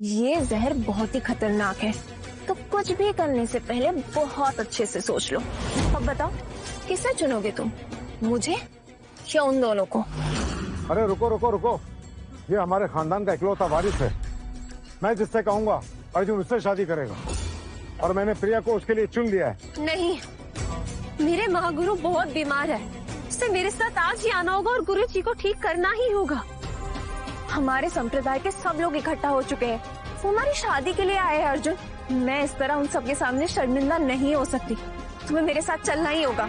ये जहर बहुत ही खतरनाक है, तो कुछ भी करने से पहले बहुत अच्छे से सोच लो। अब बताओ किसे चुनोगे तुम, मुझे या उन दोनों को? अरे रुको रुको रुको, ये हमारे खानदान का इकलौता वारिस है। मैं जिससे कहूंगा अर्जुन उससे शादी करेगा, और मैंने प्रिया को उसके लिए चुन लिया है। नहीं, मेरे महागुरु बहुत बीमार है, उसे मेरे साथ आज ही आना होगा और गुरु जी को ठीक करना ही होगा। हमारे संप्रदाय के सब लोग इकट्ठा हो चुके हैं, वो हमारी शादी के लिए आए हैं। अर्जुन, मैं इस तरह उन सबके सामने शर्मिंदा नहीं हो सकती, तुम्हें मेरे साथ चलना ही होगा।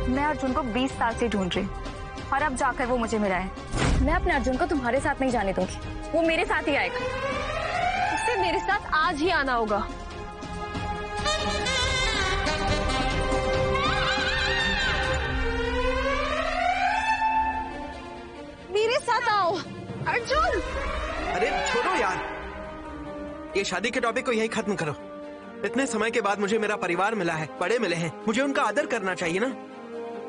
मैं अर्जुन को 20 साल से ढूंढ रही हूँ और अब जाकर वो मुझे मिला है। मैं अपने अर्जुन को तुम्हारे साथ नहीं जाने दूंगी, वो मेरे साथ ही आएगा, उसे मेरे साथ आज ही आना होगा। मेरे साथ आओ अर्जुन। अरे छोड़ो यार, ये शादी के टॉपिक को यही खत्म करो। इतने समय के बाद मुझे मेरा परिवार मिला है, बड़े मिले हैं, मुझे उनका आदर करना चाहिए ना।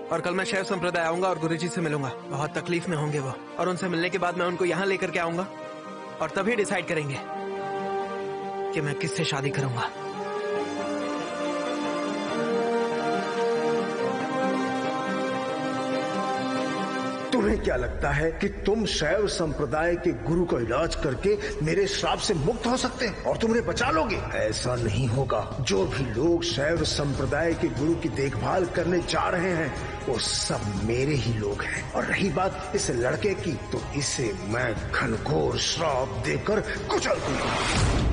और कल मैं शैव संप्रदाय आऊंगा और गुरुजी से मिलूंगा। बहुत तकलीफ में होंगे वो, और उनसे मिलने के बाद मैं उनको यहाँ लेकर के आऊंगा और तभी डिसाइड करेंगे कि मैं किससे शादी करूंगा। तुम्हें क्या लगता है कि तुम शैव संप्रदाय के गुरु का इलाज करके मेरे श्राप से मुक्त हो सकते हैं और तुम उन्हें बचा लोगे? ऐसा नहीं होगा। जो भी लोग शैव संप्रदाय के गुरु की देखभाल करने जा रहे हैं वो सब मेरे ही लोग हैं। और रही बात इस लड़के की, तो इसे मैं घनघोर श्राप देकर कुचल दूंगा।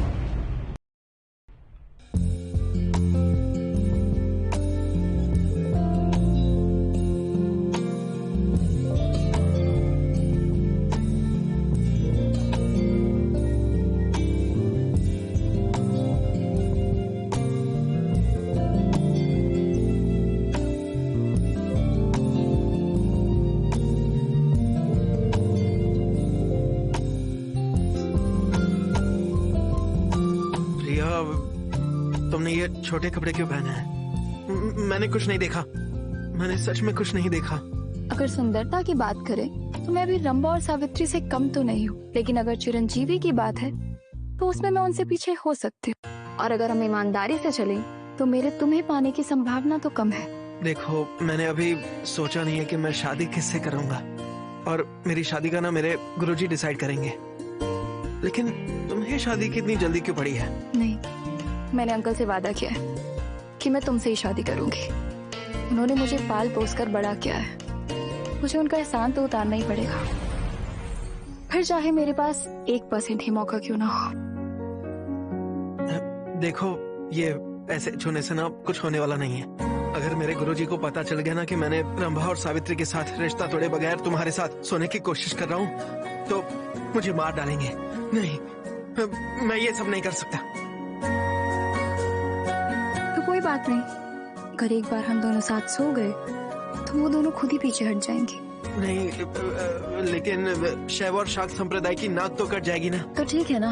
तुमने ये छोटे कपड़े क्यों पहने हैं? मैंने कुछ नहीं देखा, मैंने सच में कुछ नहीं देखा। अगर सुंदरता की बात करें तो मैं भी रंभा और सावित्री से कम तो नहीं हूँ, लेकिन अगर चिरंजीवी की बात है तो उसमें मैं उनसे पीछे हो सकती हूँ। और अगर हम ईमानदारी से चले तो मेरे तुम्हें पाने की संभावना तो कम है। देखो, मैंने अभी सोचा नहीं है कि मैं शादी किससे करूंगा, और मेरी शादी का ना मेरे गुरुजी डिसाइड करेंगे। लेकिन तुम्हें शादी की इतनी जल्दी क्यों पड़ी है? नहीं, मैंने अंकल से वादा किया है कि मैं तुमसे ही शादी करूंगी। उन्होंने मुझे पाल पोस कर बड़ा किया है, मुझे उनका एहसान तो उतारना ही पड़ेगा, फिर चाहे मेरे पास 1% ही मौका क्यों ना हो। देखो, ये ऐसे छूने से ना कुछ होने वाला नहीं है। अगर मेरे गुरुजी को पता चल गया ना कि मैंने रंभा और सावित्री के साथ रिश्ता तोड़े बगैर तुम्हारे साथ सोने की कोशिश कर रहा हूँ तो मुझे मार डालेंगे। नहीं, मैं ये सब नहीं कर सकता। तो कोई बात नहीं, अगर एक बार हम दोनों साथ सो गए तो वो दोनों खुद ही पीछे हट जाएंगे। नहीं, लेकिन शैव और शाक्त संप्रदाय की नाक तो कट जाएगी ना। तो ठीक है ना,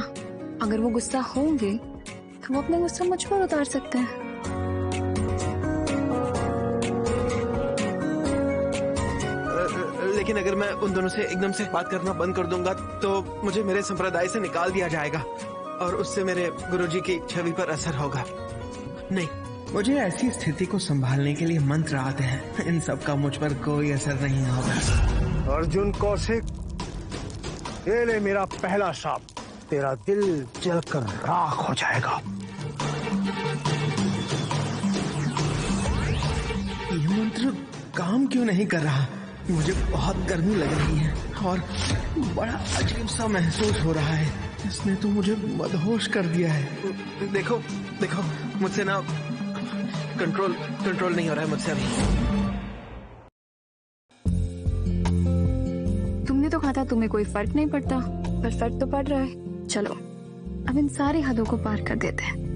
अगर वो गुस्सा होंगे तो वो अपने गुस्सा मुझ पर उतार सकते हैं। लेकिन अगर मैं उन दोनों से एकदम से बात करना बंद कर दूंगा तो मुझे मेरे संप्रदाय से निकाल दिया जाएगा और उससे मेरे गुरुजी की छवि पर असर होगा। नहीं, मुझे ऐसी स्थिति को संभालने के लिए मंत्र आते हैं, इन सब का मुझ पर कोई असर नहीं होगा। अर्जुन कौशिक, ये ले मेरा पहला श्राप, तेरा दिल जलकर राख हो जाएगा। ये मंत्र काम क्यों नहीं कर रहा? मुझे बहुत गर्मी लग रही है और बड़ा अजीब सा महसूस हो रहा है। इसने तो मुझे मदहोश कर दिया है। देखो देखो, मुझसे ना कंट्रोल नहीं हो रहा है मुझसे अभी। तुमने तो कहा था तुम्हें कोई फर्क नहीं पड़ता, पर फर्क तो पड़ रहा है। चलो अब इन सारी हदों को पार कर देते हैं।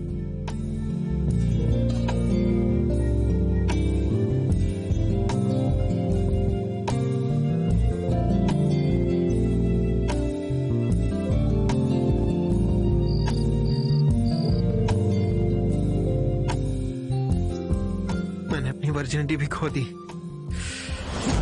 वर्जिनिटी भी खो दी।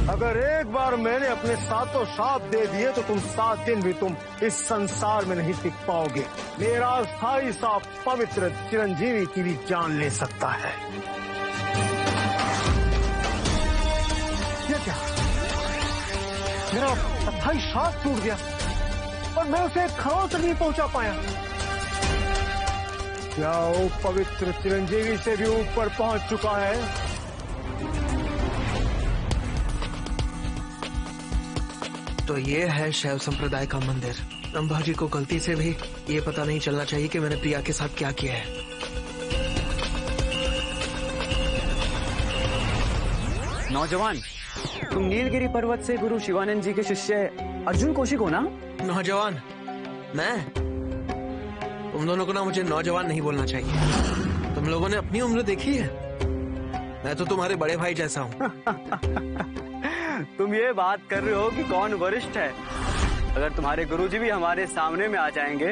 अब अगर एक बार मैंने अपने सातों श्राप दे दिए तो तुम 7 दिन भी तुम इस संसार में नहीं टिक पाओगे। मेरा अस्थाई श्राप पवित्र चिरंजीवी की भी जान ले सकता है। ये क्या? मेरा अस्थाई श्राप टूट गया और मैं उसे एक खरों तक नहीं पहुंचा पाया। क्या वो पवित्र चिरंजीवी से भी ऊपर पहुंच चुका है? तो ये है शैव संप्रदाय का मंदिर। रंभा जी को गलती से भी ये पता नहीं चलना चाहिए कि मैंने प्रिया के साथ क्या किया है। नौजवान, तुम नीलगिरी पर्वत से गुरु शिवानंद जी के शिष्य अर्जुन कौशिक हो ना? नौजवान? मैं? तुम दोनों को ना मुझे नौजवान नहीं बोलना चाहिए। तुम लोगों ने अपनी उम्र देखी है? मैं तो तुम्हारे बड़े भाई जैसा हूँ। तुम ये बात कर रहे हो कि कौन वरिष्ठ है? अगर तुम्हारे गुरुजी भी हमारे सामने में आ जाएंगे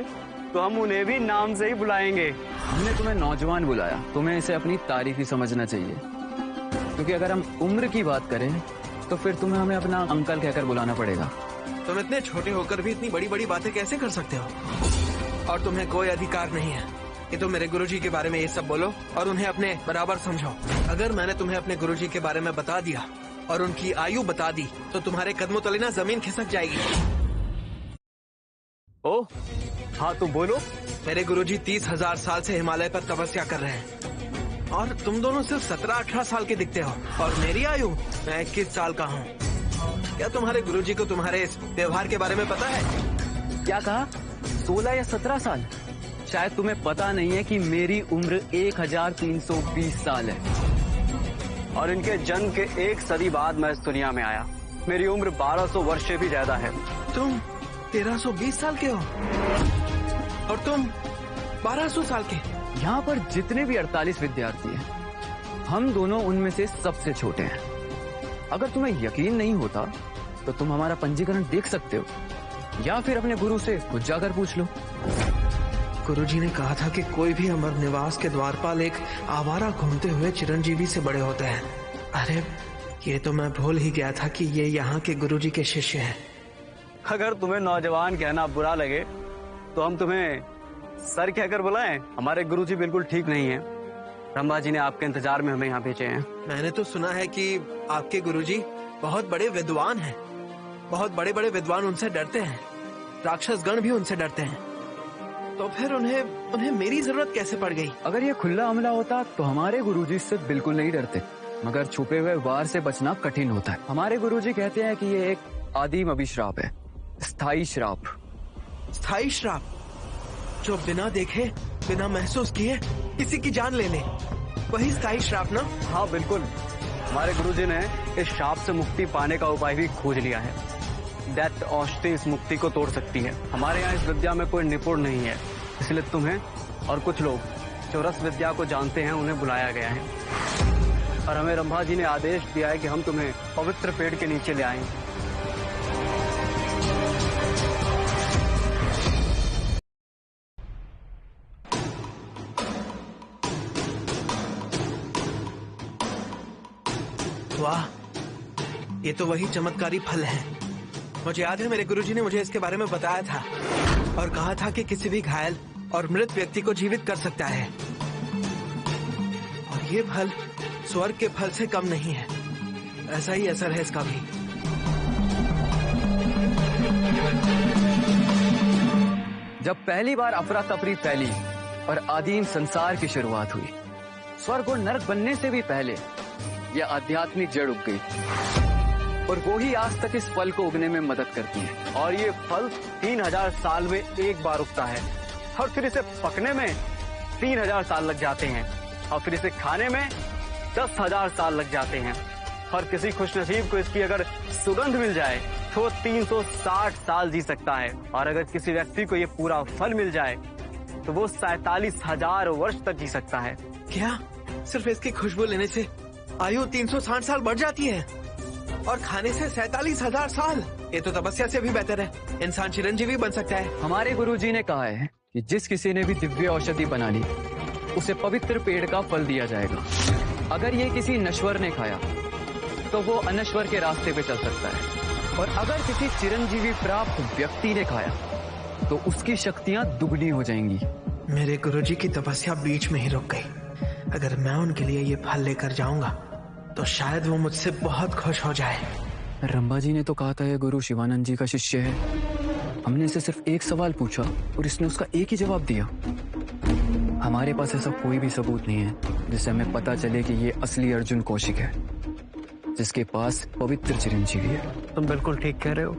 तो हम उन्हें भी नाम से ही बुलाएंगे। हमने तुम्हें नौजवान बुलाया, तुम्हें इसे अपनी तारीफ ही समझना चाहिए, क्योंकि अगर हम उम्र की बात करें तो फिर तुम्हें हमें अपना अंकल कहकर बुलाना पड़ेगा। तुम इतने छोटे होकर भी इतनी बड़ी बड़ी बातें कैसे कर सकते हो? और तुम्हें कोई अधिकार नहीं है कि तुम मेरे गुरुजी के बारे में ये सब बोलो और उन्हें अपने बराबर समझो। अगर मैंने तुम्हें अपने गुरुजी के बारे में बता दिया और उनकी आयु बता दी तो तुम्हारे कदमों तले ना जमीन खिसक जाएगी। ओह हाँ, तो बोलो। मेरे गुरुजी 30,000 साल से हिमालय पर तपस्या कर रहे हैं और तुम दोनों सिर्फ 17-18 साल के दिखते हो और मेरी आयु मैं 21 साल का हूँ। क्या तुम्हारे गुरुजी को तुम्हारे इस व्यवहार के बारे में पता है? क्या कहा? 16 या 17 साल? शायद तुम्हें पता नहीं है कि मेरी उम्र 1320 साल है और इनके जन्म के 1 सदी बाद मैं इस दुनिया में आया। मेरी उम्र 1200 वर्ष से भी ज्यादा है। तुम 1320 साल के हो और तुम 1200 साल के। यहाँ पर जितने भी 48 विद्यार्थी हैं, हम दोनों उनमें से सबसे छोटे हैं। अगर तुम्हें यकीन नहीं होता तो तुम हमारा पंजीकरण देख सकते हो या फिर अपने गुरु से खुद जाकर पूछ लो। गुरुजी ने कहा था कि कोई भी अमर निवास के द्वारपाल एक आवारा घूमते हुए चिरंजीवी से बड़े होते हैं। अरे ये तो मैं भूल ही गया था कि ये यहाँ के गुरुजी के शिष्य हैं। अगर तुम्हें नौजवान कहना बुरा लगे तो हम तुम्हें सर कहकर बुलाएं। हमारे गुरुजी बिल्कुल ठीक नहीं है। रंभा जी ने आपके इंतजार में हमें यहाँ भेजे हैं। मैंने तो सुना है कि आपके गुरुजी बहुत बड़े विद्वान हैं। बहुत बड़े बड़े विद्वान उनसे डरते हैं। राक्षस गण भी उनसे डरते हैं। तो फिर उन्हें मेरी जरूरत कैसे पड़ गई? अगर ये खुला हमला होता तो हमारे गुरुजी इससे बिल्कुल नहीं डरते, मगर छुपे हुए वार से बचना कठिन होता है। हमारे गुरुजी कहते हैं कि ये एक आदिम अभिश्राप है, स्थायी श्राप। स्थायी श्राप जो बिना देखे बिना महसूस किए किसी की जान ले ले, वही स्थायी श्राप ना? हाँ बिल्कुल। हमारे गुरुजी ने इस श्राप से मुक्ति पाने का उपाय भी खोज लिया है। डेथ औषधि इस मुक्ति को तोड़ सकती है। हमारे यहाँ इस विद्या में कोई निपुण नहीं है, इसलिए तुम्हें और कुछ लोग जो रस विद्या को जानते हैं उन्हें बुलाया गया है और हमें रंभा जी ने आदेश दिया है कि हम तुम्हें पवित्र पेड़ के नीचे ले आएं। वाह, ये तो वही चमत्कारी फल है। मुझे याद है मेरे गुरुजी ने मुझे इसके बारे में बताया था और कहा था कि किसी भी घायल और मृत व्यक्ति को जीवित कर सकता है और ये फल स्वर्ग के फल से कम नहीं है। ऐसा ही असर है इसका भी। जब पहली बार अफरा तफरी फैली और आदिम संसार की शुरुआत हुई, स्वर्ग और नरक बनने से भी पहले यह आध्यात्मिक जड़ उग गई और वो ही आज तक इस फल को उगने में मदद करती है। और ये फल 3000 साल में एक बार उगता है और फिर इसे पकने में 3000 साल लग जाते हैं और फिर इसे खाने में 10,000 साल लग जाते हैं और किसी खुशनसीब को इसकी अगर सुगंध मिल जाए तो 360 साल जी सकता है और अगर किसी व्यक्ति को ये पूरा फल मिल जाए तो वो 47,000 वर्ष तक जी सकता है। क्या सिर्फ इसकी खुशबू लेने से आयु 360 साल बढ़ जाती है और खाने से 47,000 साल? ये तो तपस्या से भी बेहतर है। इंसान चिरंजीवी बन सकता है। हमारे गुरुजी ने कहा है कि जिस किसी ने भी दिव्य औषधि बना ली उसे पवित्र पेड़ का फल दिया जाएगा। अगर ये किसी नश्वर ने खाया तो वो अनश्वर के रास्ते पे चल सकता है, और अगर किसी चिरंजीवी प्राप्त व्यक्ति ने खाया तो उसकी शक्तियां दुगनी हो जाएंगी। मेरे गुरुजी की तपस्या बीच में ही रुक गई। अगर मैं उनके लिए ये फल लेकर जाऊंगा तो शायद वो मुझसे बहुत खुश हो जाए। रंभा जी ने तो कहा था ये गुरु शिवानंद जी का शिष्य है। हमने इसे सिर्फ एक सवाल पूछा और इसने उसका एक ही जवाब दिया। हमारे पास ऐसा कोई भी सबूत नहीं है जिससे हमें पता चले कि ये असली अर्जुन कौशिक है, जिसके पास पवित्र चिरंजीवी है। तुम बिल्कुल ठीक कह रहे हो।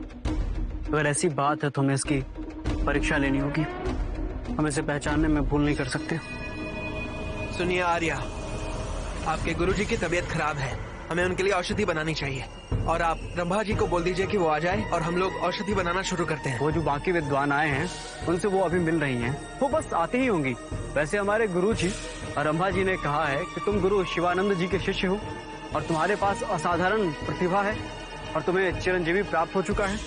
अगर ऐसी बात है तो हमें इसकी परीक्षा लेनी होगी। हम इसे पहचानने में भूल नहीं कर सकते। सुनिए आर्या, आपके गुरुजी की तबीयत खराब है, हमें उनके लिए औषधि बनानी चाहिए। और आप रंभा जी को बोल दीजिए कि वो आ जाए और हम लोग औषधि बनाना शुरू करते हैं। वो जो बाकी विद्वान आए हैं उनसे वो अभी मिल रही हैं, वो बस आती ही होंगी। वैसे हमारे गुरु जी और रंभा जी ने कहा है कि तुम गुरु शिवानंद जी के शिष्य हो और तुम्हारे पास असाधारण प्रतिभा है और तुम्हें चिरंजीवी प्राप्त हो चुका है,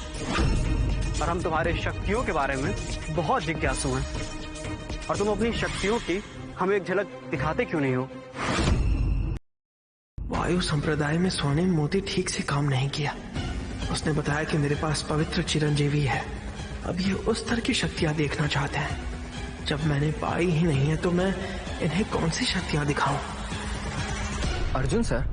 और हम तुम्हारे शक्तियों के बारे में बहुत जिज्ञासु हैं, और तुम अपनी शक्तियों की हमें एक झलक दिखाते क्यों नहीं हो? वायु संप्रदाय में स्वर्णिम मोती ठीक से काम नहीं किया। उसने बताया कि मेरे पास पवित्र चिरंजीवी है। अब ये उस तरह की शक्तियां देखना चाहते हैं। जब मैंने पाई ही नहीं है तो मैं इन्हें कौन सी शक्तियां दिखाऊं? अर्जुन सर,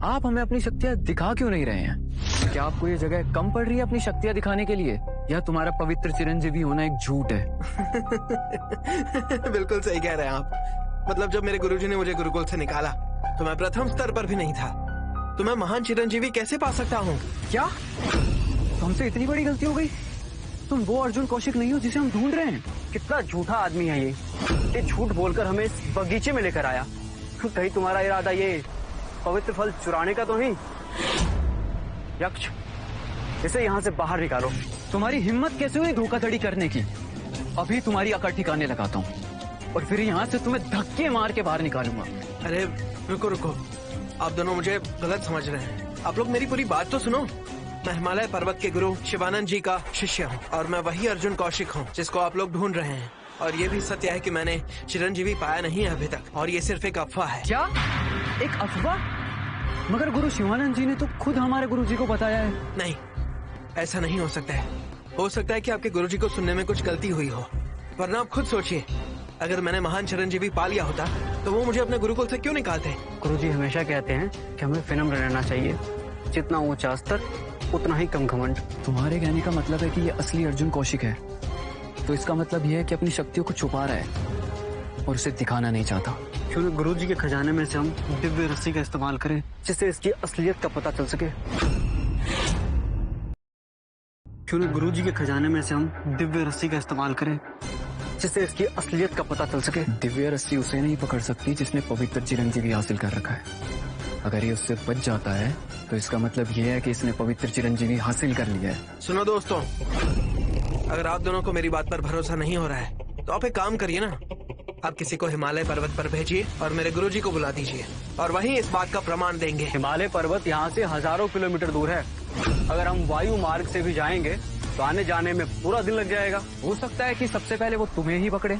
आप हमें अपनी शक्तियां दिखा क्यों नहीं रहे हैं? क्या आपको ये जगह कम पड़ रही है अपनी शक्तियां दिखाने के लिए, या तुम्हारा पवित्र चिरंजीवी होना एक झूठ है? बिल्कुल सही कह रहे हैं आप। मतलब जब मेरे गुरुजी ने मुझे गुरुकुल से निकाला तो मैं प्रथम स्तर पर भी नहीं था, तो मैं महान चिरंजीवी कैसे पा सकता हूँ? क्या तुमसे इतनी बड़ी गलती हो गई? तुम वो अर्जुन कौशिक नहीं हो जिसे हम ढूंढ रहे हैं। कितना झूठा आदमी है ये झूठ बोलकर हमें इस बगीचे में लेकर आया। कहीं तुम्हारा इरादा ये पवित्र फल चुराने का तो नहीं? यक्ष, इसे यहाँ से बाहर निकालो। तुम्हारी हिम्मत कैसे हुई धोखाधड़ी करने की? अभी तुम्हारी अकड़ ठिकाने लगाता हूँ और फिर यहाँ से तुम्हें धक्के मार के बाहर निकालूंगा। अरे रुको रुको, आप दोनों मुझे गलत समझ रहे हैं। आप लोग मेरी पूरी बात तो सुनो। मैं हिमालय पर्वत के गुरु शिवानंद जी का शिष्य हूँ और मैं वही अर्जुन कौशिक हूँ जिसको आप लोग ढूंढ रहे हैं। और ये भी सत्य है कि मैंने चिरंजीवी पाया नहीं है अभी तक, और ये सिर्फ एक अफवाह है। क्या एक अफवाह? मगर गुरु शिवानंद जी ने तो खुद हमारे गुरु जी को बताया है। नहीं, ऐसा नहीं हो सकता है। हो सकता है कि आपके गुरु जी को सुनने में कुछ गलती हुई हो, वरना आप खुद सोचिए, अगर मैंने महान चिरंजीवी पा लिया होता तो वो मुझे अपने गुरुकुल से क्यों निकालते? गुरुजी हमेशा कहते हैं कि हमें विनम्र रहना चाहिए। जितना ऊंचा स्तर उतना ही कम घमंड। तुम्हारे कहने का मतलब है कि ये असली अर्जुन कौशिक है, तो इसका मतलब यह है कि अपनी शक्तियों को छुपा रहा है और उसे दिखाना नहीं चाहता। क्यों न गुरुजी के खजाने में से हम दिव्य रस्सी का इस्तेमाल करें जिससे इसकी असलियत का पता चल सके। क्यों न गुरुजी के खजाने में से हम दिव्य रस्सी का इस्तेमाल करें जिससे इसकी असलियत का पता चल सके। दिव्य रस्सी उसे नहीं पकड़ सकती जिसने पवित्र चिरंजीवी हासिल कर रखा है। अगर ये उससे बच जाता है तो इसका मतलब यह है कि इसने पवित्र चिरंजीवी हासिल कर लिया है। सुनो दोस्तों, अगर आप दोनों को मेरी बात पर भरोसा नहीं हो रहा है तो आप एक काम करिए ना, आप किसी को हिमालय पर्वत पर भेजिए और मेरे गुरुजी को बुला दीजिए और वहीं इस बात का प्रमाण देंगे। हिमालय पर्वत यहाँ से हजारों किलोमीटर दूर है। अगर हम वायु मार्ग से भी जाएंगे तो आने जाने में पूरा दिन लग जाएगा। हो सकता है कि सबसे पहले वो तुम्हें ही पकड़े।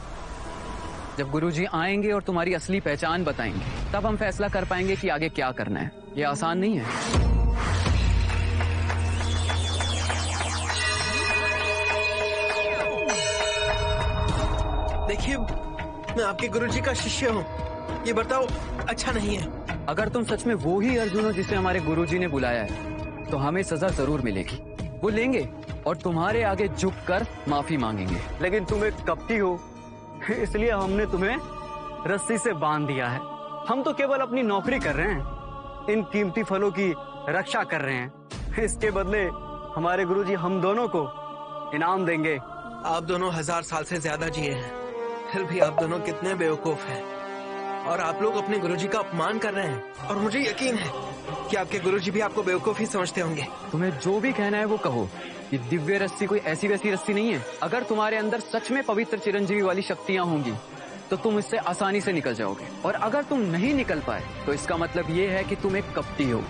जब गुरुजी आएंगे और तुम्हारी असली पहचान बताएंगे तब हम फैसला कर पाएंगे कि आगे क्या करना है। ये आसान नहीं है। देखिए, मैं आपके गुरुजी का शिष्य हूँ, ये बर्ताव अच्छा नहीं है। अगर तुम सच में वो ही अर्जुन हो जिसे हमारे गुरुजी ने बुलाया है तो हमें सजा जरूर मिलेगी। वो लेंगे और तुम्हारे आगे झुककर माफी मांगेंगे। लेकिन तुम एक कपटी हो, इसलिए हमने तुम्हें रस्सी से बांध दिया है। हम तो केवल अपनी नौकरी कर रहे हैं, इन कीमती फलों की रक्षा कर रहे हैं। इसके बदले हमारे गुरुजी हम दोनों को इनाम देंगे। आप दोनों 1000 साल से ज्यादा जिए हैं, फिर भी आप दोनों कितने बेवकूफ हैं। और आप लोग अपने गुरुजी का अपमान कर रहे हैं और मुझे यकीन है कि आपके गुरुजी भी आपको बेवकूफ ही समझते होंगे। तुम्हें जो भी कहना है वो कहो। ये दिव्य रस्सी कोई ऐसी वैसी रस्सी नहीं है। अगर तुम्हारे अंदर सच में पवित्र चिरंजीवी वाली शक्तियां होंगी तो तुम इससे आसानी से निकल जाओगे, और अगर तुम नहीं निकल पाए तो इसका मतलब ये है कि तुम एक कपटी हो।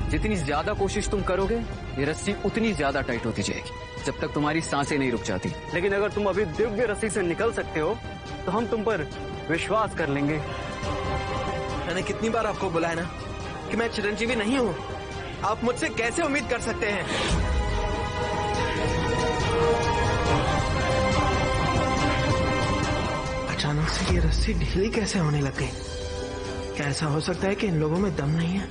जितनी ज्यादा कोशिश तुम करोगे ये रस्सी उतनी ज्यादा टाइट होती जाएगी जब तक तुम्हारी सांसें नहीं रुक जाती। लेकिन अगर तुम अभी दिव्य रस्सी से निकल सकते हो तो हम तुम पर विश्वास कर लेंगे। मैंने कितनी बार आपको बुलाया ना कि मैं चिरंजीवी नहीं हूँ। आप मुझसे कैसे उम्मीद कर सकते हैं? अचानक से ये रस्सी ढीली कैसे होने लग गई? क्या ऐसा हो सकता है कि इन लोगों में दम नहीं है?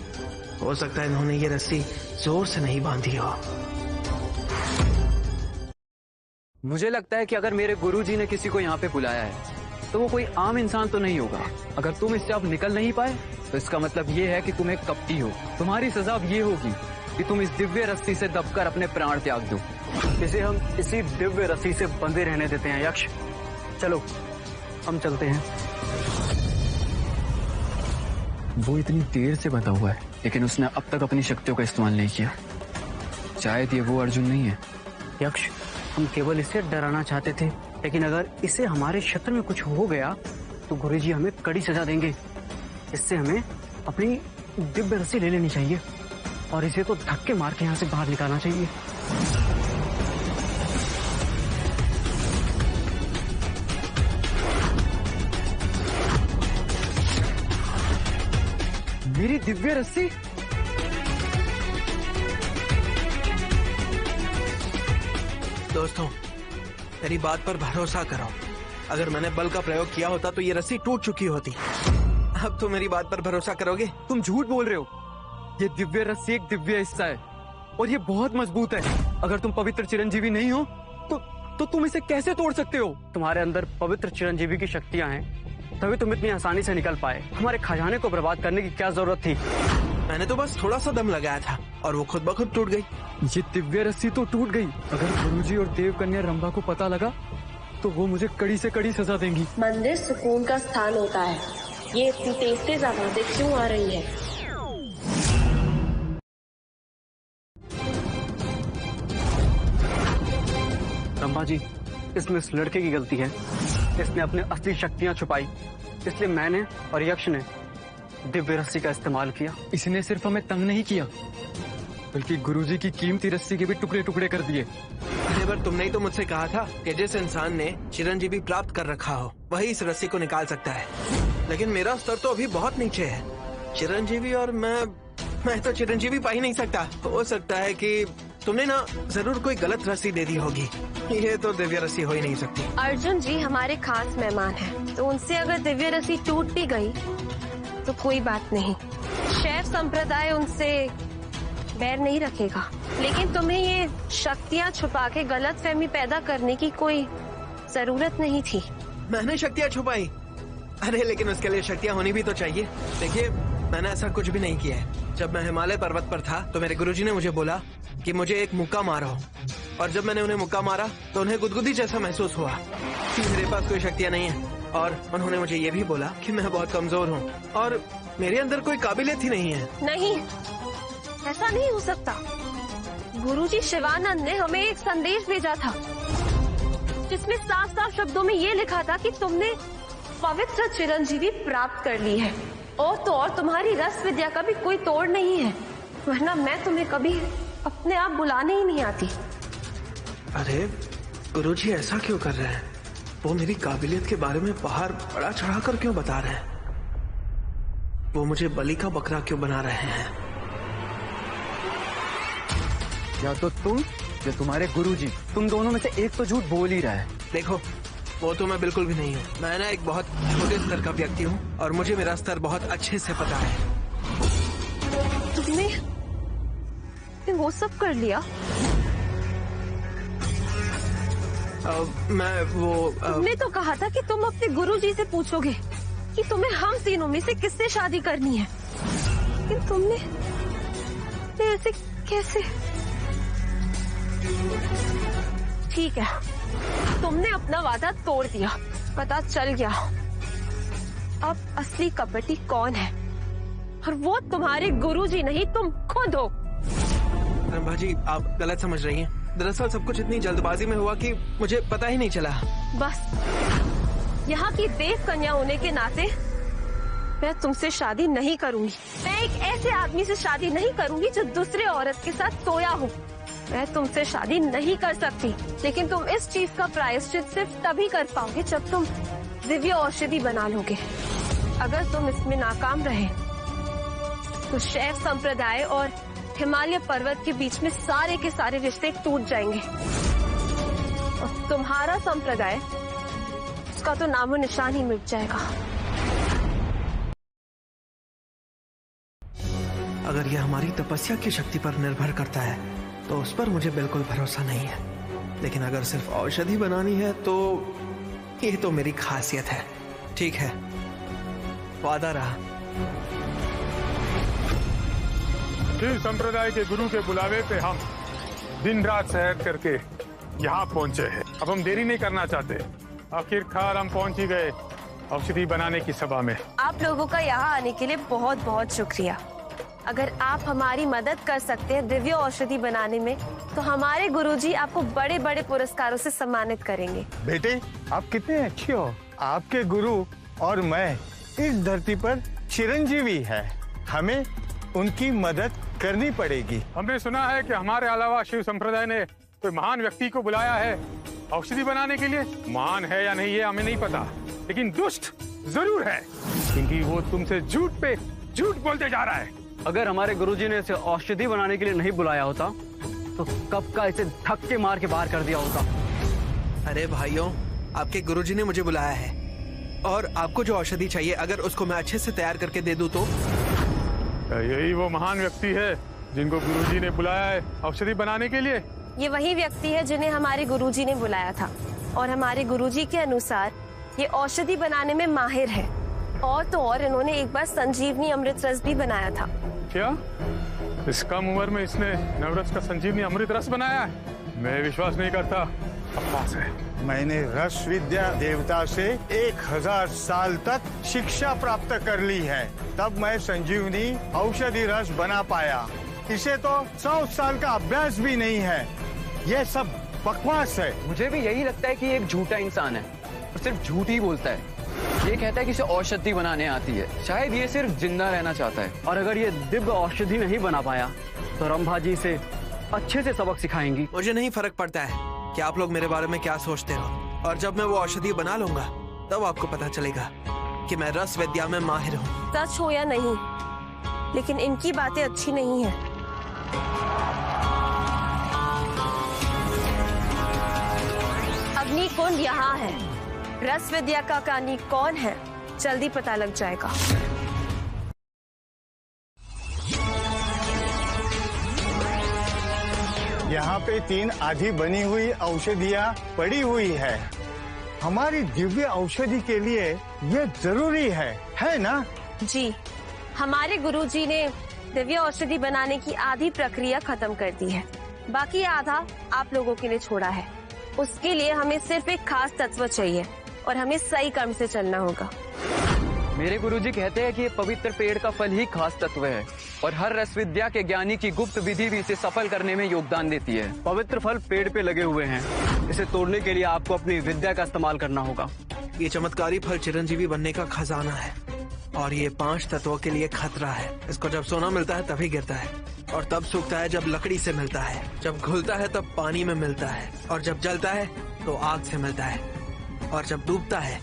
हो सकता है इन्होंने ये रस्सी जोर से नहीं बांधी हो। मुझे लगता है कि अगर मेरे गुरुजी ने किसी को यहाँ पे बुलाया है तो वो कोई आम इंसान तो नहीं होगा। अगर तुम इससे अब निकल नहीं पाए तो इसका मतलब ये है कि तुम एक कपटी हो। तुम्हारी सजा अब ये होगी कि तुम इस दिव्य रस्सी से दबकर अपने प्राण त्याग दो। इसे हम इसी दिव्य रस्सी से बंधे रहने देते हैं यक्ष। चलो हम चलते हैं। वो इतनी देर से बंधा हुआ है लेकिन उसने अब तक अपनी शक्तियों का इस्तेमाल नहीं किया। शायद ये वो अर्जुन नहीं है। यक्ष, हम केवल इसे डराना चाहते थे, लेकिन अगर इसे हमारे क्षेत्र में कुछ हो गया तो गुरुजी हमें कड़ी सजा देंगे। इससे हमें अपनी दिव्य रस्सी ले लेनी चाहिए और इसे तो धक्के मार के यहाँ से बाहर निकालना चाहिए। मेरी दिव्य रस्सी? दोस्तों, मेरी बात पर भरोसा करो। अगर मैंने बल का प्रयोग किया होता तो ये रस्सी टूट चुकी होती। अब तो मेरी बात पर भरोसा करोगे? तुम झूठ बोल रहे हो। ये दिव्य रस्सी एक दिव्य हिस्सा है और ये बहुत मजबूत है। अगर तुम पवित्र चिरंजीवी नहीं हो तो तुम इसे कैसे तोड़ सकते हो? तुम्हारे अंदर पवित्र चिरंजीवी की शक्तियां हैं, तभी तुम इतनी आसानी से निकल पाए। हमारे खजाने को बर्बाद करने की क्या जरूरत थी? मैंने तो बस थोड़ा सा दम लगाया था और वो खुद ब खुद टूट गई। ये दिव्य रस्सी तो टूट गई। अगर गुरुजी और देव कन्या रंभा को पता लगा तो वो मुझे कड़ी से कड़ी सजा देंगी। मंदिर सुकून का स्थान होता है। ये इतनी तेज तेज आवाजें क्यों आ रही है? रंभा जी, इसमें इस लड़के की गलती है। इसने अपनी असली शक्तियां छुपाई, इसलिए मैंने और यक्ष ने दिव्य रस्सी का इस्तेमाल किया। इसने सिर्फ हमें तंग नहीं किया बल्कि गुरुजी की कीमती रस्सी के भी टुकड़े टुकड़े कर दिए। अरे पर तुमने ही तो मुझसे कहा था कि जिस इंसान ने चिरंजीवी प्राप्त कर रखा हो वही इस रस्सी को निकाल सकता है। लेकिन मेरा स्तर तो अभी बहुत नीचे है। चिरंजीवी और मैं तो चिरंजीवी पा ही नहीं सकता। हो सकता है कि तुमने ना जरूर कोई गलत रस्सी दे दी होगी। ये तो दिव्य रस्सी हो ही नहीं सकती। अर्जुन जी हमारे खास मेहमान हैं, तो उनसे अगर दिव्य रस्सी टूट भी गई तो कोई बात नहीं। शैव संप्रदाय उनसे बैर नहीं रखेगा। लेकिन तुम्हें ये शक्तियाँ छुपा के गलतफहमी पैदा करने की कोई जरूरत नहीं थी। मैंने शक्तियाँ छुपाई? अरे लेकिन उसके लिए शक्तियाँ होनी भी तो चाहिए। देखिए, मैंने ऐसा कुछ भी नहीं किया है। जब मैं हिमालय पर्वत पर था तो मेरे गुरुजी ने मुझे बोला कि मुझे एक मुक्का मारो, और जब मैंने उन्हें मुक्का मारा तो उन्हें गुदगुदी जैसा महसूस हुआ कि मेरे पास कोई शक्तियाँ नहीं है। और उन्होंने मुझे ये भी बोला कि मैं बहुत कमजोर हूँ और मेरे अंदर कोई काबिलियत ही नहीं है। नहीं, ऐसा नहीं हो सकता। गुरुजी शिवानंद ने हमें एक संदेश भेजा था जिसमें साफ साफ शब्दों में ये लिखा था कि तुमने पवित्र चिरंजीवी प्राप्त कर ली है, और तो और तुम्हारी रस विद्या का भी कोई तोड़ नहीं है, वरना मैं तुम्हें कभी अपने आप बुलाने ही नहीं आती। अरे गुरुजी ऐसा क्यों कर रहे हैं? वो मेरी काबिलियत के बारे में बाहर बड़ा चढ़ाकर क्यों बता रहे हैं? वो मुझे बलि का बकरा क्यों बना रहे हैं? या तो तुम या तुम्हारे गुरुजी, तुम दोनों में से एक तो झूठ बोल ही रहा है। देखो, वो तो मैं बिल्कुल भी नहीं हूँ। मैं ना एक बहुत छोटे स्तर का व्यक्ति हूँ और मुझे मेरा स्तर बहुत अच्छे से पता है। तुमने वो सब कर लिया? तुमने तो कहा था कि तुम अपने गुरुजी से पूछोगे कि तुम्हें हम तीनों में से किससे शादी करनी है, लेकिन तुमने ऐसे कैसे? ठीक है, तुमने अपना वादा तोड़ दिया, पता चल गया अब असली कपटी कौन है, और वो तुम्हारे गुरुजी नहीं, तुम खुद हो। रंभा जी, आप गलत समझ रही हैं। दरअसल सब कुछ इतनी जल्दबाजी में हुआ कि मुझे पता ही नहीं चला। बस, यहाँ की देव कन्या होने के नाते मैं तुमसे शादी नहीं करूंगी। मैं एक ऐसे आदमी से शादी नहीं करूंगी जो दूसरे औरत के साथ सोया हो। मैं तुमसे शादी नहीं कर सकती, लेकिन तुम इस चीज का प्रायश्चित सिर्फ तभी कर पाओगे जब तुम दिव्य औषधि बना लोगे। अगर तुम इसमें नाकाम रहे तो शैव संप्रदाय और हिमालय पर्वत के बीच में सारे के सारे रिश्ते टूट जाएंगे और तुम्हारा संप्रदाय, उसका तो नामो निशान ही मिट जाएगा। अगर यह हमारी तपस्या की शक्ति पर निर्भर करता है तो उस पर मुझे बिल्कुल भरोसा नहीं है, लेकिन अगर सिर्फ औषधि बनानी है तो ये तो मेरी खासियत है। ठीक है, वादा रहा। शिव संप्रदाय के गुरु के बुलावे पे हम दिन रात सैर करके यहाँ पहुँचे हैं। अब हम देरी नहीं करना चाहते। आखिरकार हम पहुँच ही गए औषधि बनाने की सभा में। आप लोगों का यहाँ आने के लिए बहुत बहुत शुक्रिया। अगर आप हमारी मदद कर सकते हैं दिव्य औषधि बनाने में, तो हमारे गुरुजी आपको बड़े बड़े पुरस्कारों से सम्मानित करेंगे। बेटे, आप कितने अच्छे हो। आपके गुरु और मैं इस धरती पर चिरंजीवी है, हमें उनकी मदद करनी पड़ेगी। हमने सुना है कि हमारे अलावा शिव संप्रदाय ने कोई महान व्यक्ति को बुलाया है औषधि बनाने के लिए। महान है या नहीं ये हमें नहीं पता, लेकिन दुष्ट जरूर है, क्योंकि वो तुमसे झूठ पे झूठ बोलते जा रहा है। अगर हमारे गुरुजी ने इसे औषधि बनाने के लिए नहीं बुलाया होता तो कब का इसे धक्के मार के बाहर कर दिया होता। अरे भाइयों, आपके गुरुजी ने मुझे बुलाया है और आपको जो औषधि चाहिए अगर उसको मैं अच्छे से तैयार करके दे दूं तो। यही वो महान व्यक्ति है जिनको गुरुजी ने बुलाया है औषधि बनाने के लिए। ये वही व्यक्ति है जिन्हें हमारे गुरुजी ने बुलाया था और हमारे गुरुजी के अनुसार ये औषधि बनाने में माहिर है। और तो और इन्होंने एक बार संजीवनी अमृत रस भी बनाया था। क्या इस कम उम्र में इसने नवरस का संजीवनी अमृत रस बनाया है? मैं विश्वास नहीं करता, अफवाह है। मैंने रस विद्या देवता से 1000 साल तक शिक्षा प्राप्त कर ली है, तब मैं संजीवनी औषधि रस बना पाया। इसे तो 100 साल का अभ्यास भी नहीं है। ये सब बकवास है। मुझे भी यही लगता है कि ये एक झूठा इंसान है और सिर्फ झूठ ही बोलता है। ये कहता है कि इसे औषधि बनाने आती है, शायद ये सिर्फ जिंदा रहना चाहता है। और अगर ये दिव्य औषधि नहीं बना पाया तो रंभा जी से अच्छे से सबक सिखाएंगी। मुझे नहीं फर्क पड़ता है कि आप लोग मेरे बारे में क्या सोचते हो, और जब मैं वो औषधि बना लूंगा तब आपको पता चलेगा कि मैं रस विद्या में माहिर हूँ। सच हो या नहीं, लेकिन इनकी बातें अच्छी नहीं है। अग्नि कुंड यहाँ है। रस विद्या का कानी कौन है, जल्दी पता लग जाएगा। यहाँ पे 3 आधी बनी हुई औषधियाँ पड़ी हुई है। हमारी दिव्य औषधि के लिए ये जरूरी है ना? जी, हमारे गुरुजी ने दिव्य औषधि बनाने की आधी प्रक्रिया खत्म कर दी है, बाकी आधा आप लोगों के लिए छोड़ा है। उसके लिए हमें सिर्फ एक खास तत्व चाहिए और हमें सही क्रम से चलना होगा। मेरे गुरुजी कहते हैं कि ये पवित्र पेड़ का फल ही खास तत्व है और हर रस विद्या के ज्ञानी की गुप्त विधि भी इसे सफल करने में योगदान देती है। पवित्र फल पेड़ पे लगे हुए हैं, इसे तोड़ने के लिए आपको अपनी विद्या का इस्तेमाल करना होगा। ये चमत्कारी फल चिरंजीवी बनने का खजाना है और ये 5 तत्वों के लिए खतरा है। इसको जब सोना मिलता है तभी गिरता है, और तब सूखता है जब लकड़ी से मिलता है, जब घुलता है तब पानी में मिलता है, और जब जलता है तो आग से मिलता है, और जब डूबता है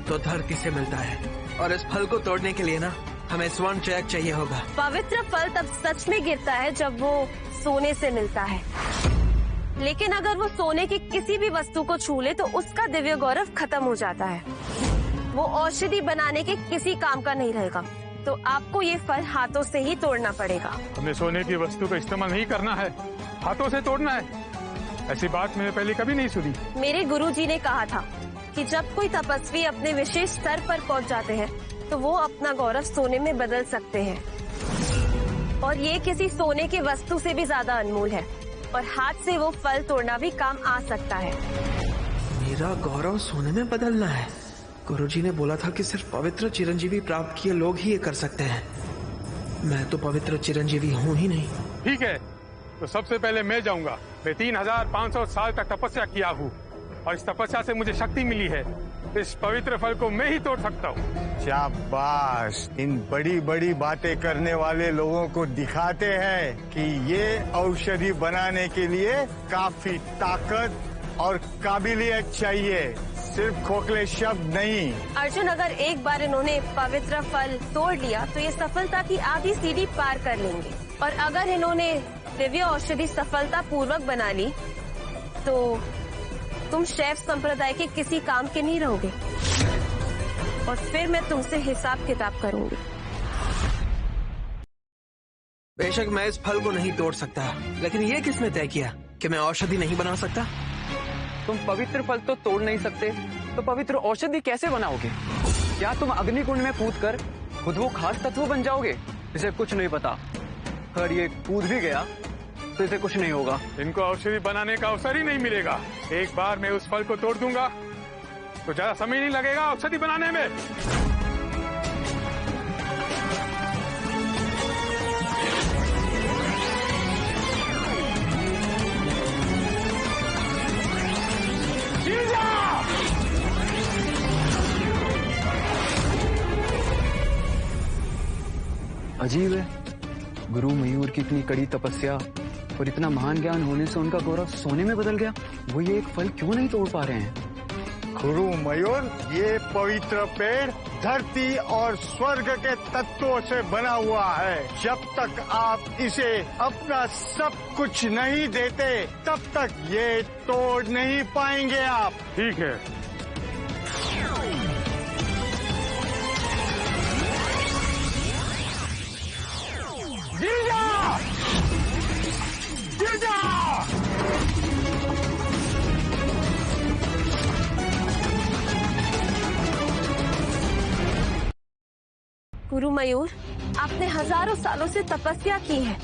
तो धरती से मिलता है। और इस फल को तोड़ने के लिए ना हमें स्वर्ण चयक चाहिए होगा। पवित्र फल तब सच में गिरता है जब वो सोने से मिलता है, लेकिन अगर वो सोने की किसी भी वस्तु को छू ले तो उसका दिव्य गौरव खत्म हो जाता है। वो औषधि बनाने के किसी काम का नहीं रहेगा। तो आपको ये फल हाथों से ही तोड़ना पड़ेगा। हमें सोने की वस्तु का इस्तेमाल नहीं करना है, हाथों से तोड़ना है। ऐसी बात मैंने पहले कभी नहीं सुनी। मेरे गुरुजी ने कहा था कि जब कोई तपस्वी अपने विशेष स्तर पर पहुंच जाते हैं तो वो अपना गौरव सोने में बदल सकते हैं, और ये किसी सोने की वस्तु से भी ज्यादा अनमोल है, और हाथ से वो फल तोड़ना भी काम आ सकता है। मेरा गौरव सोने में बदलना है? गुरुजी ने बोला था कि सिर्फ पवित्र चिरंजीवी प्राप्त किए लोग ही ये कर सकते हैं। मैं तो पवित्र चिरंजीवी हूँ ही नहीं। ठीक है, तो सबसे पहले मैं जाऊंगा। मैं 3500 साल तक तपस्या किया हूँ और इस तपस्या से मुझे शक्ति मिली है। इस पवित्र फल को मैं ही तोड़ सकता हूँ। शाबाश, इन बड़ी बड़ी बातें करने वाले लोगों को दिखाते हैं कि ये औषधि बनाने के लिए काफी ताकत और काबिलियत चाहिए। सिर्फ खोखले शब्द नहीं। अर्जुन, अगर एक बार इन्होंने पवित्र फल तोड़ लिया तो ये सफलता की आधी सीढ़ी पार कर लेंगे, और अगर इन्होंने दिव्य औषधि सफलता पूर्वक बना ली तो तुम शैव संप्रदाय के किसी काम के नहीं रहोगे, और फिर मैं तुमसे हिसाब किताब करूंगी। बेशक मैं इस फल को नहीं तोड़ सकता, लेकिन ये किसने तय किया कि मैं औषधि नहीं बना सकता? तुम पवित्र फल तो तोड़ नहीं सकते, तो पवित्र औषधि कैसे बनाओगे? क्या तुम अग्निकुंड में कूदकर खुद वो खास तत्व बन जाओगे? इसे कुछ नहीं पता। अगर ये कूद भी गया तो इसे कुछ नहीं होगा। इनको औषधि बनाने का अवसर ही नहीं मिलेगा। एक बार मैं उस फल को तोड़ दूंगा तो ज्यादा समय नहीं लगेगा औषधि बनाने में। अजीब है, गुरु मयूर की इतनी कड़ी तपस्या और इतना महान ज्ञान होने से उनका गौरव सोने में बदल गया। वो ये एक फल क्यों नहीं तोड़ पा रहे हैं? गुरु मयूर, ये पवित्र पेड़ धरती और स्वर्ग के तत्वों से बना हुआ है। जब तक आप इसे अपना सब कुछ नहीं देते तब तक ये तोड़ नहीं पाएंगे आप। ठीक है, गिर जा! गिर जा! गुरु मयूर, आपने हजारों सालों से तपस्या की है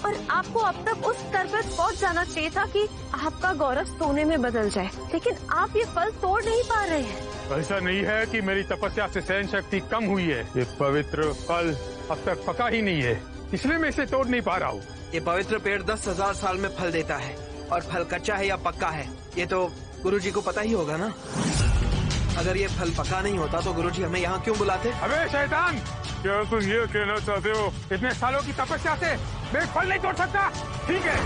और आपको अब तक उस स्तर पर पहुंच जाना चाहिए था कि आपका गौरव सोने में बदल जाए, लेकिन आप ये फल तोड़ नहीं पा रहे हैं। ऐसा नहीं है कि मेरी तपस्या से सहन शक्ति कम हुई है। ये पवित्र फल अब तक पका ही नहीं है, इसलिए मैं इसे तोड़ नहीं पा रहा हूँ। ये पवित्र पेड़ 10,000 साल में फल देता है, और फल कच्चा है या पक्का है ये तो गुरुजी को पता ही होगा ना। अगर ये फल पका नहीं होता तो गुरुजी हमें यहाँ क्यों बुलाते? अबे शैतान, क्या तुम ये कहना चाहते हो इतने सालों की तपस्या से मैं फल नहीं तोड़ सकता? ठीक है,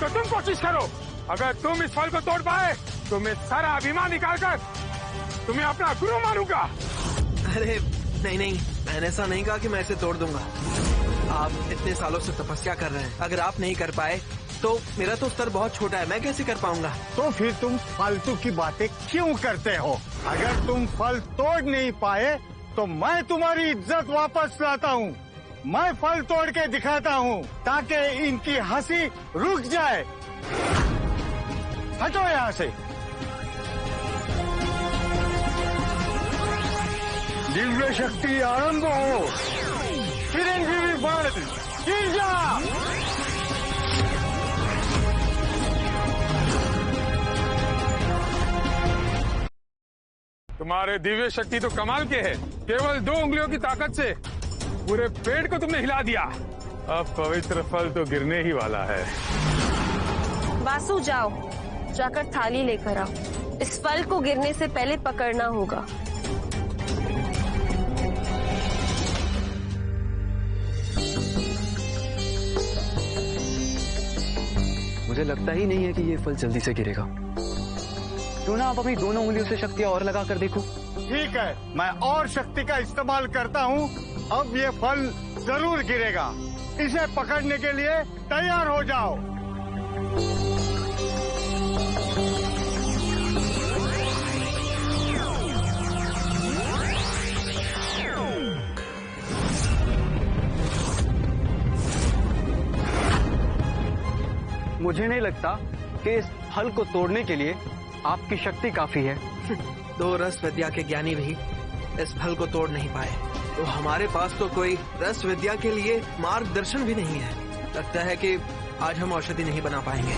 तो तुम कोशिश करो। अगर तुम इस फल को तोड़ पाए तो मैं सारा अभिमान निकालकर तुम्हें अपना गुरु मानूंगा। अरे नहीं नहीं, मैंने ऐसा नहीं कहा कि मैं इसे तोड़ दूंगा। आप इतने सालों से तपस्या कर रहे हैं, अगर आप नहीं कर पाए तो मेरा तो स्तर बहुत छोटा है, मैं कैसे कर पाऊंगा? तो फिर तुम फालतू की बातें क्यों करते हो? अगर तुम फल तोड़ नहीं पाए तो मैं तुम्हारी इज्जत वापस लाता हूँ। मैं फल तोड़ के दिखाता हूँ ताकि इनकी हंसी रुक जाए। हटो यहाँ से। दिव्य शक्ति आरंभ हो। चिरंजीवी बल, गिर जा। तुम्हारे दिव्य शक्ति तो कमाल के है। केवल 2 उंगलियों की ताकत से पूरे पेड़ को तुमने हिला दिया। अब पवित्र फल तो गिरने ही वाला है। वासु, जाओ, जाकर थाली लेकर आओ। इस फल को गिरने से पहले पकड़ना होगा। मुझे लगता ही नहीं है कि ये फल जल्दी से गिरेगा। क्यों ना आप अपनी दोनों उंगलियों से शक्तियां और लगा कर देखो। ठीक है, मैं और शक्ति का इस्तेमाल करता हूँ। अब ये फल जरूर गिरेगा। इसे पकड़ने के लिए तैयार हो जाओ। मुझे नहीं लगता कि इस फल को तोड़ने के लिए आपकी शक्ति काफी है। 2 रस विद्या के ज्ञानी भी इस फल को तोड़ नहीं पाए, तो हमारे पास तो कोई रस विद्या के लिए मार्गदर्शन भी नहीं है। लगता है कि आज हम औषधि नहीं बना पाएंगे।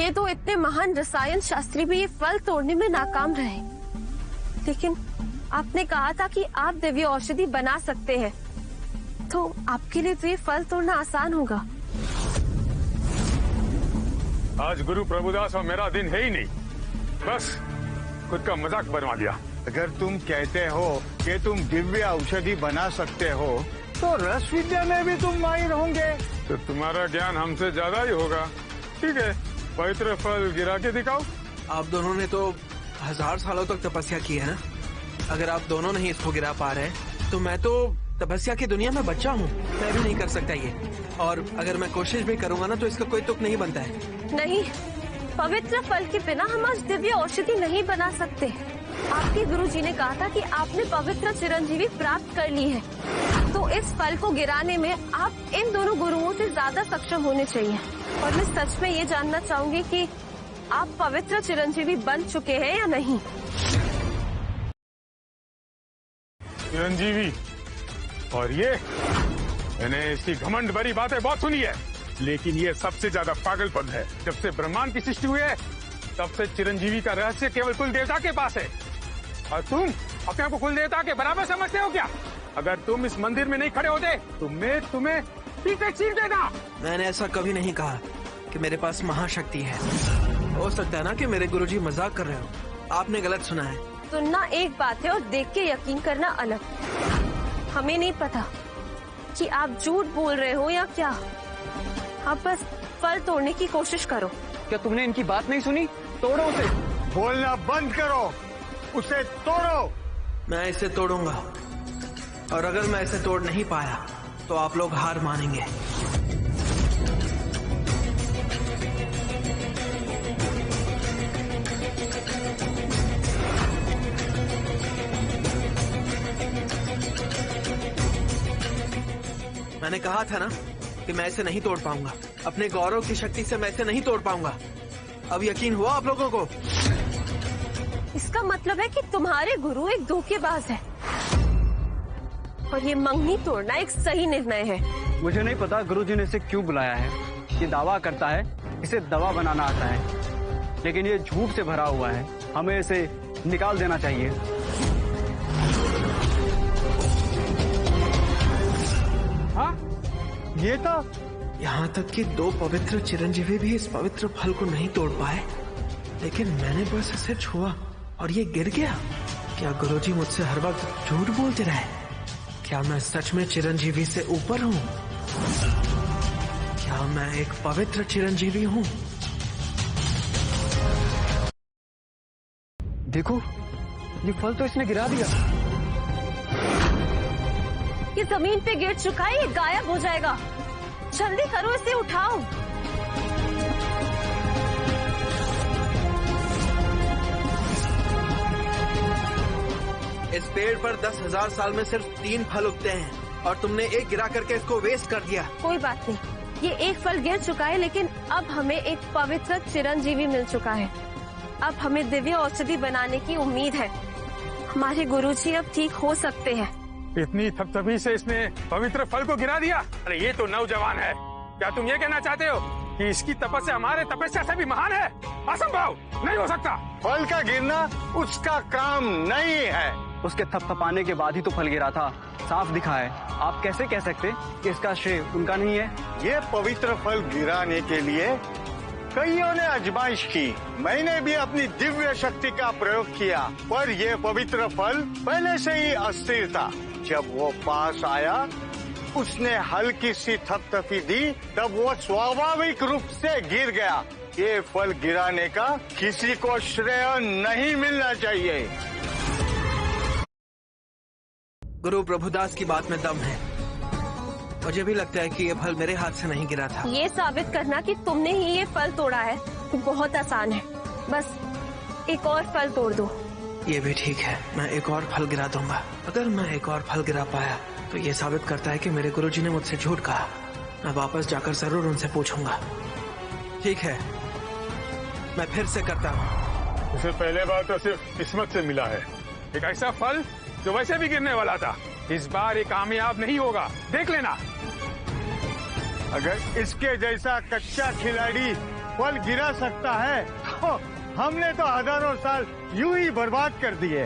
ये तो इतने महान रसायन शास्त्री भी ये फल तोड़ने में नाकाम रहे, लेकिन आपने कहा था कि आप दिव्य औषधि बना सकते हैं, तो आपके लिए तो ये फल तोड़ना आसान होगा। आज गुरु प्रभुदास और मेरा दिन है ही नहीं, बस खुद का मजाक बनवा दिया। अगर तुम कहते हो कि तुम दिव्य औषधि बना सकते हो तो रस विद्या में भी तुम माहिर होंगे। तो तुम्हारा ज्ञान हमसे ज्यादा ही होगा। ठीक है, पवित्र फल गिरा के दिखाओ। आप दोनों ने तो 1000 सालों तक तपस्या की है ना। अगर आप दोनों नहीं इसको गिरा पा रहे तो मैं तो तपस्या की दुनिया में बच्चा हूँ, मैं भी नहीं कर सकता ये। और अगर मैं कोशिश भी करूंगा ना तो इसका कोई तुक नहीं बनता है। नहीं, पवित्र फल के बिना हम आज दिव्य औषधि नहीं बना सकते। आपके गुरुजी ने कहा था कि आपने पवित्र चिरंजीवी प्राप्त कर ली है, तो इस फल को गिराने में आप इन दोनों गुरुओं से ज्यादा सक्षम होने चाहिए। और मैं सच में ये जानना चाहूंगी कि आप पवित्र चिरंजीवी बन चुके हैं या नहीं। चिरंजीवी, और ये मैंने इसकी घमंड भरी बातें बहुत सुनी है, लेकिन ये सबसे ज्यादा पागलपन है। जब से ब्रह्मांड की सृष्टि हुई है तब से चिरंजीवी का रहस्य केवल कुल देवता के पास है, और तुम अपने आप को कुल देवता के बराबर समझते हो क्या? अगर तुम इस मंदिर में नहीं खड़े होते तो मैं तुम्हें पीछे चीर देता। मैंने ऐसा कभी नहीं कहा कि मेरे पास महाशक्ति है। हो सकता है ना कि मेरे गुरुजी मजाक कर रहे हो, आपने गलत सुना है। सुनना एक बात है और देख के यकीन करना अलग। हमें नहीं पता कि आप झूठ बोल रहे हो या क्या। आप बस फल तोड़ने की कोशिश करो। क्या तुमने इनकी बात नहीं सुनी? तोड़ो उसे। बोलना बंद करो, उसे तोड़ो। मैं इसे तोड़ूंगा, और अगर मैं इसे तोड़ नहीं पाया तो आप लोग हार मानेंगे। मैंने कहा था ना कि मैं इसे नहीं तोड़ पाऊंगा। अपने गौरव की शक्ति से मैं इसे नहीं तोड़ पाऊंगा। अब यकीन हुआ आप लोगों को? इसका मतलब है कि तुम्हारे गुरु एक धोखेबाज है, और ये मंगनी तोड़ना एक सही निर्णय है। मुझे नहीं पता गुरुजी ने इसे क्यों बुलाया है। ये दावा करता है इसे दवा बनाना आता है, लेकिन ये झूठ से भरा हुआ है। हमें इसे निकाल देना चाहिए। हाँ, ये तो यहाँ तक कि 2 पवित्र चिरंजीवी भी इस पवित्र फल को नहीं तोड़ पाए, लेकिन मैंने बस इसे छुआ और ये गिर गया। क्या गुरुजी मुझसे हर वक्त झूठ बोलते रहे? क्या मैं सच में चिरंजीवी से ऊपर हूँ? क्या मैं एक पवित्र चिरंजीवी हूँ? देखो, ये फल तो इसने गिरा दिया। ये जमीन पे गिर चुका है, ये गायब हो जाएगा। जल्दी करो, इसे उठाओ। इस पेड़ पर 10,000 साल में सिर्फ 3 फल उगते हैं, और तुमने एक गिरा करके इसको वेस्ट कर दिया। कोई बात नहीं, ये एक फल गिर चुका है, लेकिन अब हमें एक पवित्र चिरंजीवी मिल चुका है। अब हमें दिव्य औषधि बनाने की उम्मीद है। हमारे गुरुजी अब ठीक हो सकते हैं। इतनी थपथपी से इसने पवित्र फल को गिरा दिया? अरे ये तो नौजवान है। क्या तुम ये कहना चाहते हो कि इसकी तपस्या हमारे तपस्या से भी महान है? असंभव, नहीं हो सकता। फल का गिरना उसका काम नहीं है। उसके थपथपाने के बाद ही तो फल गिरा था, साफ दिखा है। आप कैसे कह सकते कि इसका श्रेय उनका नहीं है? ये पवित्र फल गिराने के लिए कईयों ने आजमाइश की। मैंने भी अपनी दिव्य शक्ति का प्रयोग किया, पर यह पवित्र फल पहले से ही अस्थिर था। जब वो पास आया, उसने हल्की सी थपथपी दी, तब वो स्वाभाविक रूप से गिर गया। ये फल गिराने का किसी को श्रेय नहीं मिलना चाहिए। गुरु प्रभुदास की बात में दम है। मुझे भी लगता है कि ये फल मेरे हाथ से नहीं गिरा था। ये साबित करना कि तुमने ही ये फल तोड़ा है बहुत आसान है। बस एक और फल तोड़ दो। ये भी ठीक है, मैं एक और फल गिरा दूंगा। अगर मैं एक और फल गिरा पाया तो ये साबित करता है कि मेरे गुरुजी ने मुझसे झूठ कहा। मैं वापस जाकर जरूर उनसे पूछूंगा। ठीक है, मैं फिर से करता हूँ। उसे पहले बार तो सिर्फ किस्मत से मिला है, एक ऐसा फल जो वैसे भी गिरने वाला था। इस बार ये कामयाब नहीं होगा, देख लेना। अगर इसके जैसा कच्चा खिलाड़ी फल गिरा सकता है तो हमने तो हजारों साल यूं ही बर्बाद कर दिए।